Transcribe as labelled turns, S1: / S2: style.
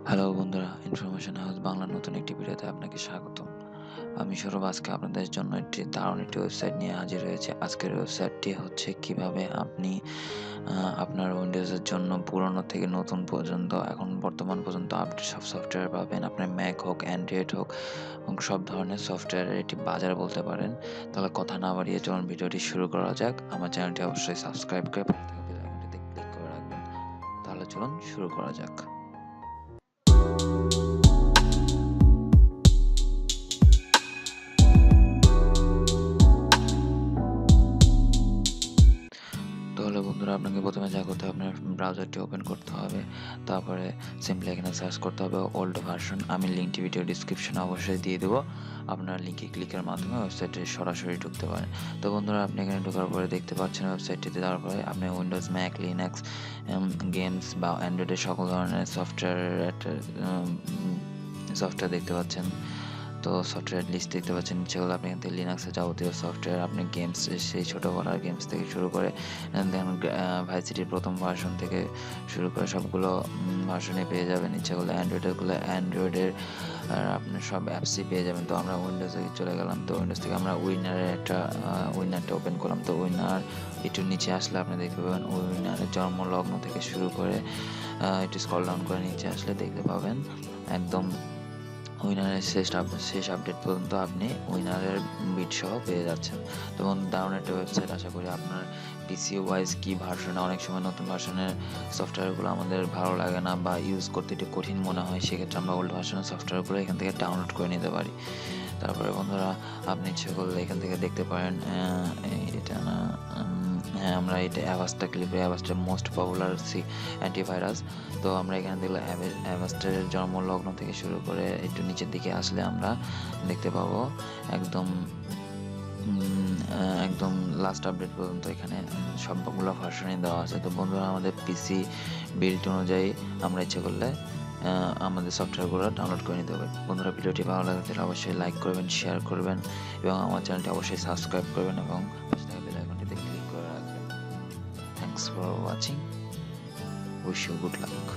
S1: Hello বন্ধুরা, information house বাংলার নতুন একটি ভিডিওতে আপনাকে স্বাগতম। আমি সৌরভ আজকে আপনাদের জন্য দারুণ একটি ওয়েবসাইট নিয়ে হাজির হয়েছে। আজকের ওয়েবসাইটটি হচ্ছে কিভাবে আপনি আপনার উইন্ডোজের জন্য পুরনো থেকে নতুন পর্যন্ত এখন বর্তমান পর্যন্ত আপডেট সব সফটওয়্যার পাবেন। আপনার ম্যাক হোক, অ্যান্ড্রয়েড হোক এবং সব ধরনের সফটওয়্যারের একটি বাজার বলতে পারেন। তাহলে কথা না বাড়িয়ে চলুন ভিডিওটি শুরু করা যাক। আমার চ্যানেলটি অবশ্যই সাবস্ক্রাইব করে পাশে থাকা বেল আইকনটিতে ক্লিক করে রাখবেন। তাহলে চলুন শুরু করা যাক। তাহলে বন্ধুরা আপনাকে প্রথমে যা করতে হবে, আপনার ব্রাউজারটি ওপেন করতে হবে। তারপরে সিম্পলি এখানে সার্চ করতে হবে ওল্ড ভার্সন। আমি লিঙ্কটি ভিডিও ডিসক্রিপশনে অবশ্যই দিয়ে দেবো। আপনার লিঙ্কে ক্লিকের মাধ্যমে ওয়েবসাইটে সরাসরি ঢুকতে পারেন। তো বন্ধুরা আপনি এখানে ঢোকার পরে দেখতে পাচ্ছেন ওয়েবসাইটটিতে যাওয়ার পরে আপনি উইন্ডোজ, ম্যাক, লিনাক্স, গেমস বা অ্যান্ড্রয়েডের সকল ধরনের সফটওয়্যার দেখতে পাচ্ছেন। তো সফটওয়্যার লিস্ট দেখতে পাচ্ছেন, যেগুলো আপনি এখান থেকে লিনাক্সের যাবতীয় সফটওয়্যার, আপনি গেমস, সেই ছোটোবেলার গেমস থেকে শুরু করে দেন ভাইসিটির প্রথম ভার্সন থেকে শুরু করে সবগুলো ভার্সনে পেয়ে যাবেন। ইচ্ছাগুলো অ্যান্ড্রয়েডের আর আপনার সব অ্যাপসই পেয়ে যাবেন। তো আমরা উইন্ডোজে চলে গেলাম। তো উইন্ডোজ থেকে আমরা উইনারটা ওপেন করলাম। তো উইনার একটু নিচে আসলে আপনি দেখতে পাবেন উইনারের জন্মলগ্ন থেকে শুরু করে একটু স্ক্রল ডাউন করে নিচে আসলে দেখতে পাবেন একদম উইনারের শেষ আপডেট পর্যন্ত আপনি উইনারের বিট সহ পেয়ে যাচ্ছেন। তো দারুণ একটা ওয়েবসাইট। আশা করি আপনার পিসি ওয়াইজ কি ভার্সনে, অনেক সময় নতুন ভার্সনের সফটওয়্যারগুলো আমাদের ভালো লাগে না বা ইউজ করতে একটু কঠিন মনে হয়, সেক্ষেত্রে আমরা ওল্ড ভার্সনের সফটওয়্যারগুলো এখান থেকে ডাউনলোড করে নিতে পারি। তারপরে বন্ধুরা আপনি ইচ্ছে করলে এখান থেকে দেখতে পারেন এটা না হ্যাঁ, আমরা এটা অ্যাভাস্টটা ক্লিক করি। অ্যাভাস্টের মোস্ট পপুলার অ্যান্টিভাইরাস। তো আমরা এখানে দেখলে অ্যাভাস্টের জন্মলগ্ন থেকে শুরু করে একটু নিচের দিকে আসলে আমরা দেখতে পাবো একদম একদম লাস্ট আপডেট পর্যন্ত এখানে সবগুলো ভার্সনই দেওয়া আছে। তো বন্ধুরা আমাদের পিসি বিল্ড অনুযায়ী আমরা ইচ্ছে করলে আমাদের সফটওয়্যারগুলো ডাউনলোড করে নিতে হবে। বন্ধুরা ভিডিওটি ভালো লাগে তাহলে অবশ্যই লাইক করবেন, শেয়ার করবেন এবং আমার চ্যানেলটি অবশ্যই সাবস্ক্রাইব করবেন এবং পাশে থাকা বেল আইকনটিতে ক্লিক করে রাখবেন। Thanks for watching. Wish you good luck.